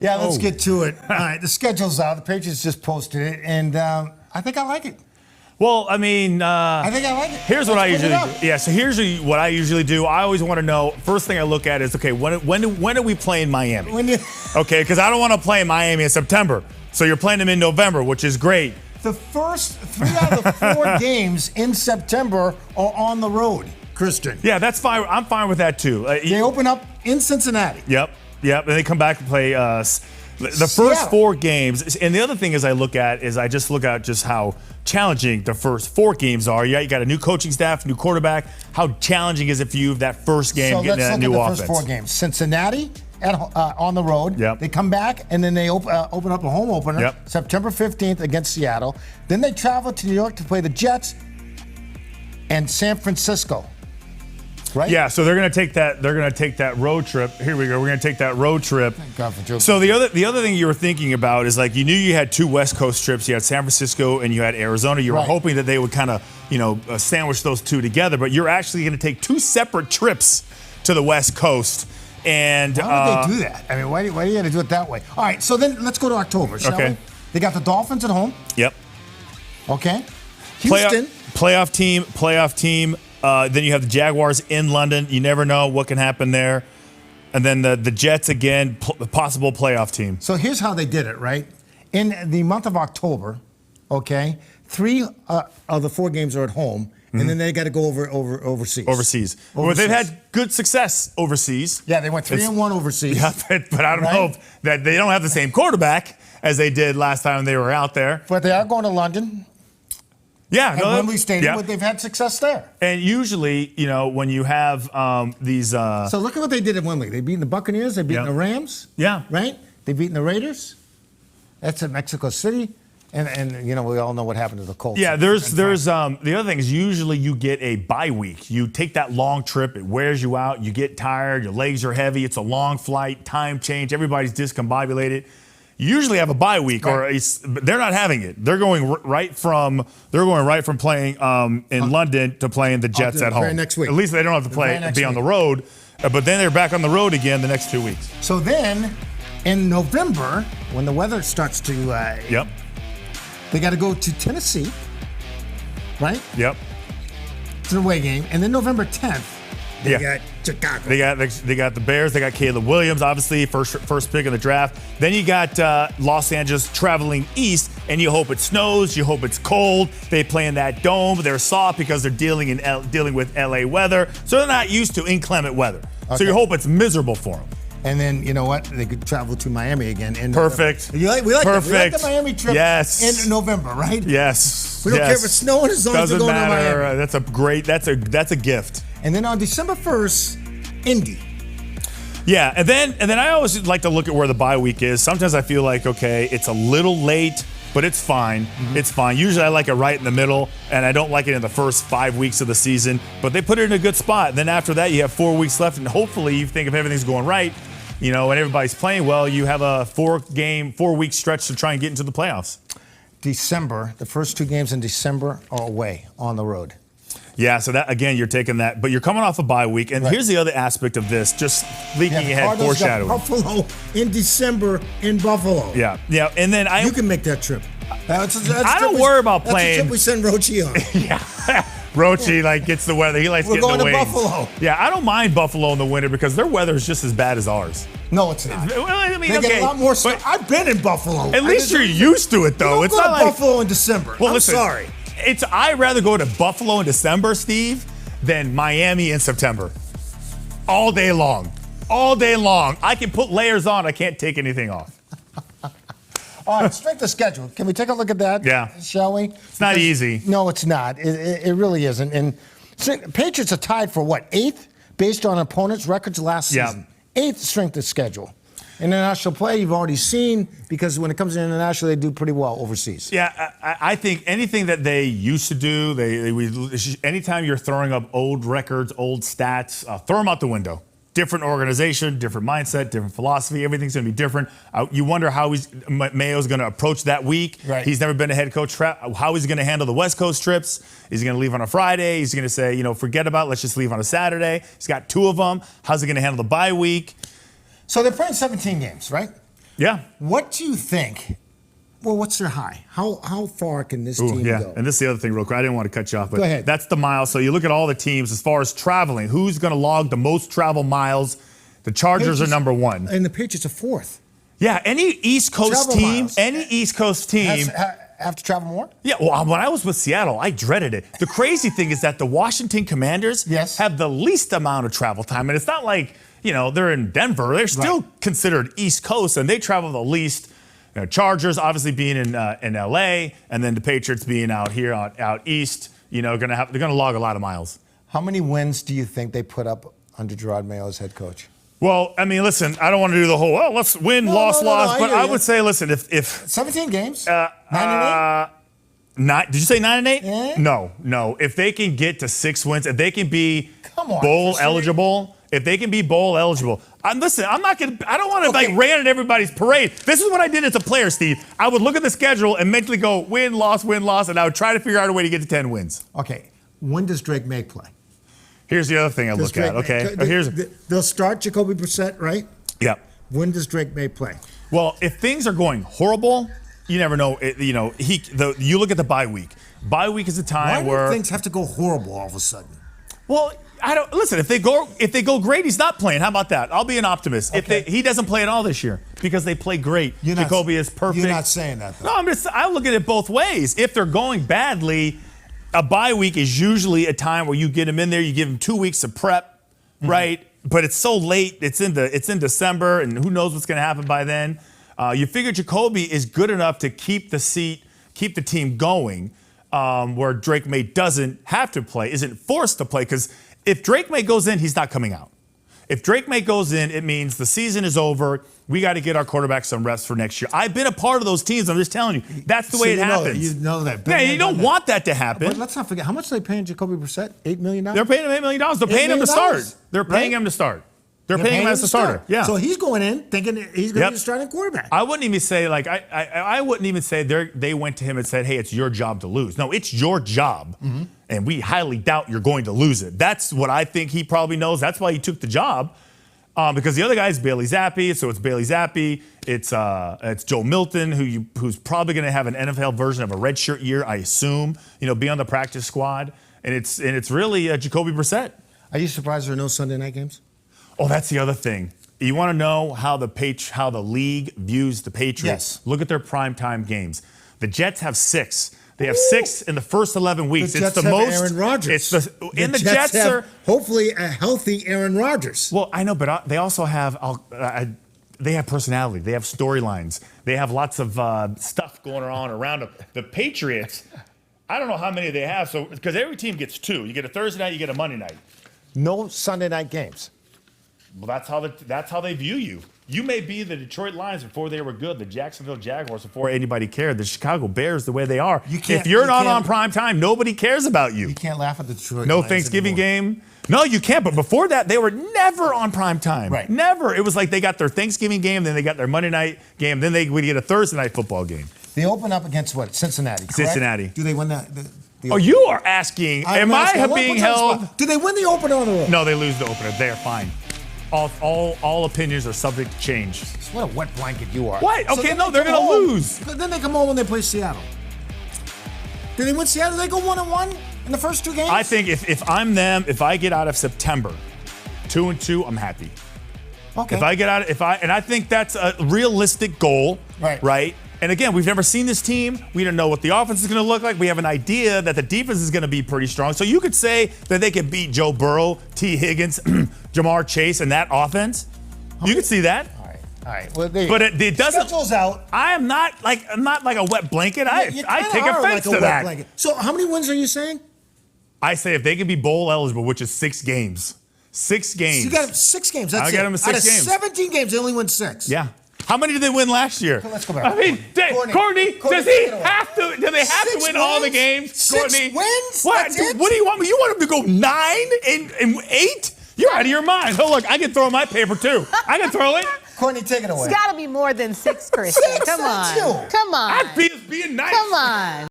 Yeah, let's get to it. All right, the schedule's out. The Patriots just posted it, and I think I like it. Well, I mean, I think I like it. Here's what I usually do. Yeah, so here's what I usually do. I always want to know. First thing I look at is, okay, when are we playing Miami? Okay, because I don't want to play Miami in September. So you're playing them in November, which is great. The first 3 out of the 4 games in September are on the road, Christian. Yeah, that's fine. I'm fine with that too. They open up in Cincinnati. Yep. And they come back and play the first 4 games. And the other thing is I just look at just how challenging the first 4 games are. Yeah, you got a new coaching staff, new quarterback. How challenging is it for you that first game getting that new offense? So let's look at the first 4 games. Cincinnati on the road. Yep. They come back, and then they open up a home opener, September 15th against Seattle. Then they travel to New York to play the Jets and San Francisco. Right? Yeah, so they're going to take that. They're going to take that road trip. Here we go. We're going to take that road trip. Thank God for Joe. So the other thing you were thinking about is, like, you knew you had 2 West Coast trips. You had San Francisco and you had Arizona. You were hoping that they would kind of, sandwich those 2 together. But you're actually going to take 2 separate trips to the West Coast. And why would they do that? I mean, why do you got to do it that way? All right, so then let's go to October, shall we? They got the Dolphins at home. Yep. Okay. Houston. Playoff team. Then you have the Jaguars in London. You never know what can happen there. And then the Jets again, possible playoff team. So here's how they did it, right? In the month of October, 3 of the 4 games are at home, and then they got to go overseas. Well, they've had good success overseas. Yeah, they went 3-1 overseas. Yeah, but I don't know that they don't have the same quarterback as they did last time they were out there. But they are going to London. Yeah, at Wembley Stadium, but they've had success there. And usually, when you have these... So look at what they did at Wembley. They beat the Buccaneers. They beat the Rams. Yeah. Right? They beat the Raiders. That's at Mexico City. And we all know what happened to the Colts. Yeah, there's the other thing is usually you get a bye week. You take that long trip. It wears you out. You get tired. Your legs are heavy. It's a long flight. Time change. Everybody's discombobulated. You usually have a bye week, but they're not having it. They're going right from playing in London to playing the Jets at home. Next week. At least they don't have to be on the road. But then they're back on the road again the next 2 weeks. So then, in November, when the weather starts to they got to go to Tennessee, right? Yep. It's an away game, and then November 10th. They got Chicago. They got the Bears. They got Caleb Williams, obviously, first pick in the draft. Then you got Los Angeles traveling east, and you hope it snows. You hope it's cold. They play in that dome. They're soft because they're dealing with LA weather, so they're not used to inclement weather. Okay. So you hope it's miserable for them. And then, you know what? They could travel to Miami again. Perfect. We like the Miami trip in November, right? Yes. We don't care if it's snowing as long as we're going to Miami. That's a gift. And then on December 1st, Indy. Yeah, and then I always like to look at where the bye week is. Sometimes I feel like, okay, it's a little late, but it's fine. Mm-hmm. It's fine. Usually I like it right in the middle, and I don't like it in the first 5 weeks of the season. But they put it in a good spot. And then after that, you have 4 weeks left, and hopefully you think if everything's going right, and everybody's playing well, you have a 4-week stretch to try and get into the playoffs. December, the first 2 games in December are away on the road. Yeah, so that again, you're taking that, but you're coming off a bye week, and here's the other aspect of this, just leaking ahead, foreshadowing. Buffalo in December in Buffalo. Yeah, and then you can make that trip. I don't worry about playing. That's the trip we send Rochi on. Yeah, Rochi gets the weather. He likes getting the wings. We're going to Buffalo. Yeah, I don't mind Buffalo in the winter because their weather is just as bad as ours. No, it's not. Well, I mean, they get a lot more snow. I've been in Buffalo. At least you're used to it, though. It's not like Buffalo in December. Well, I'm sorry. I'd rather go to Buffalo in December, Steve, than Miami in September. All day long. I can put layers on. I can't take anything off. All right, strength of schedule. Can we take a look at that? Yeah. Shall we? It's not easy. No, it's not. It really isn't. And Patriots are tied for what, 8th, based on opponents' records last season. 8th strength of schedule. International play, you've already seen, because when it comes to international, they do pretty well overseas. Yeah, I think anything that they used to do, anytime you're throwing up old records, old stats, throw them out the window. Different organization, different mindset, different philosophy. Everything's going to be different. You wonder how Mayo's going to approach that week. Right. He's never been a head coach. How he's going to handle the West Coast trips. Is he going to leave on a Friday? He's going to say, forget about it. Let's just leave on a Saturday. He's got 2 of them. How's he going to handle the bye week? So they're playing 17 games, right? Yeah. What do you think? Well, what's their high? How far can this team go? And this is the other thing, real quick. I didn't want to cut you off, but Go ahead. That's the miles. So you look at all the teams as far as traveling. Who's going to log the most travel miles? The Chargers are number one. And the Patriots are fourth. Yeah, any East Coast team, Have to travel more? Yeah, well, when I was with Seattle, I dreaded it. The crazy thing is that the Washington Commanders have the least amount of travel time. And it's not like, they're in Denver. They're still considered East Coast, and they travel the least. Chargers obviously being in LA, and then the Patriots being out here out east. They're gonna log a lot of miles. How many wins do you think they put up under Gerard Mayo as head coach? Well, I mean, listen, I don't want to do the whole let's win, loss, but I would say, listen, if 17 games, 9-8. Did you say 9-8? Yeah. No. If they can get to 6 wins, if they can be bowl eligible. If they can be bowl eligible, I don't want to rain at everybody's parade. This is what I did as a player, Steve. I would look at the schedule and mentally go win, loss, and I would try to figure out a way to get to 10 wins. Okay, when does Drake May play? Here's the other thing I look at. Okay, they'll start Jacoby Brissett, right? Yeah. When does Drake May play? Well, if things are going horrible, you never know. You look at the bye week. Bye week is a time where things have to go horrible all of a sudden. Well, I don't listen. If they go great, he's not playing. How about that? I'll be an optimist. Okay. He doesn't play at all this year because they play great. Jacoby is perfect. You're not saying that, though. No, I look at it both ways. If they're going badly, a bye week is usually a time where you get him in there. You give him 2 weeks of prep, right? But it's so late. It's in December, and who knows what's going to happen by then. You figure Jacoby is good enough to keep the team going, where Drake May doesn't have to play, isn't forced to play, because if Drake May goes in, he's not coming out. If Drake May goes in, it means the season is over. We got to get our quarterback some reps for next year. I've been a part of those teams. I'm just telling you, that's the way it happens. You know that. Yeah, you don't want that to happen. But let's not forget, how much are they paying Jacoby Brissett? $8 million? They're paying him $8 million. They're paying him to start. They're paying him to start. They're paying him as a starter. Yeah. So he's going in thinking he's going to be the starting quarterback. I wouldn't even say I wouldn't even say they went to him and said, hey, it's your job to lose. No, it's your job. And we highly doubt you're going to lose it. That's what I think he probably knows. That's why he took the job. Because the other guy is Bailey Zappi, so it's Bailey Zappi. It's Joe Milton, who's probably going to have an NFL version of a redshirt year, I assume. Be on the practice squad, and it's really Jacoby Brissett. Are you surprised there are no Sunday night games? Oh, that's the other thing. You want to know how the league views the Patriots? Yes. Look at their primetime games. The Jets have 6. They have 6 in the first 11 weeks. The Jets have Aaron Rodgers. The Jets have hopefully a healthy Aaron Rodgers. Well, I know, but they also have they have personality. They have storylines. They have lots of stuff going on around them. The Patriots, I don't know how many they have. So because every team gets 2. You get a Thursday night, you get a Monday night. No Sunday night games. Well, that's how they view you. You may be the Detroit Lions before they were good, the Jacksonville Jaguars before anybody cared, the Chicago Bears the way they are. If you're not on prime time, nobody cares about you. You can't laugh at the Detroit No Lions Thanksgiving anymore. game. No, you can't. But before that, they were never on prime time. Right. Never. It was like they got their Thanksgiving game, then they got their Monday night game, then they would get a Thursday night football game. They open up against what? Cincinnati, correct? Cincinnati. Do they win that? You are asking, am I being held? Do they win the opener on the road? No, they lose the opener. They're fine. All opinions are subject to change. What a wet blanket you are. What? Okay, no, they're going to lose. Then they come home when they play Seattle. Do they win Seattle? Do they go 1-1 in the first 2 games? I think if I'm them, if I get out of September 2-2, I'm happy. Okay. If I get out, and I think that's a realistic goal, right? And again, we've never seen this team. We don't know what the offense is going to look like. We have an idea that the defense is going to be pretty strong. So you could say that they could beat Joe Burrow, T. Higgins, Jamar Chase, and that offense. You could see that. All right. Well, but it doesn't. Schedule's out. I'm not like a wet blanket. I take offense to that. Blanket. So how many wins are you saying? I say if they can be bowl eligible, which is 6 games. 6 games. So you got 6 games. That's I got them 6 games. Out of 17 games, they only win 6. Yeah. How many did they win last year? Let's go back. I mean, Courtney, does he have to? Do they have to win all the games? 6 wins? What? What do you want? You want them to go 9 and 8? You're out of your mind. Oh, look, I can throw my paper too. I can throw it. Courtney, take it away. It's got to be more than 6, Christian. 6, Come that's on. you. Come on. I'd be being nice. Come on.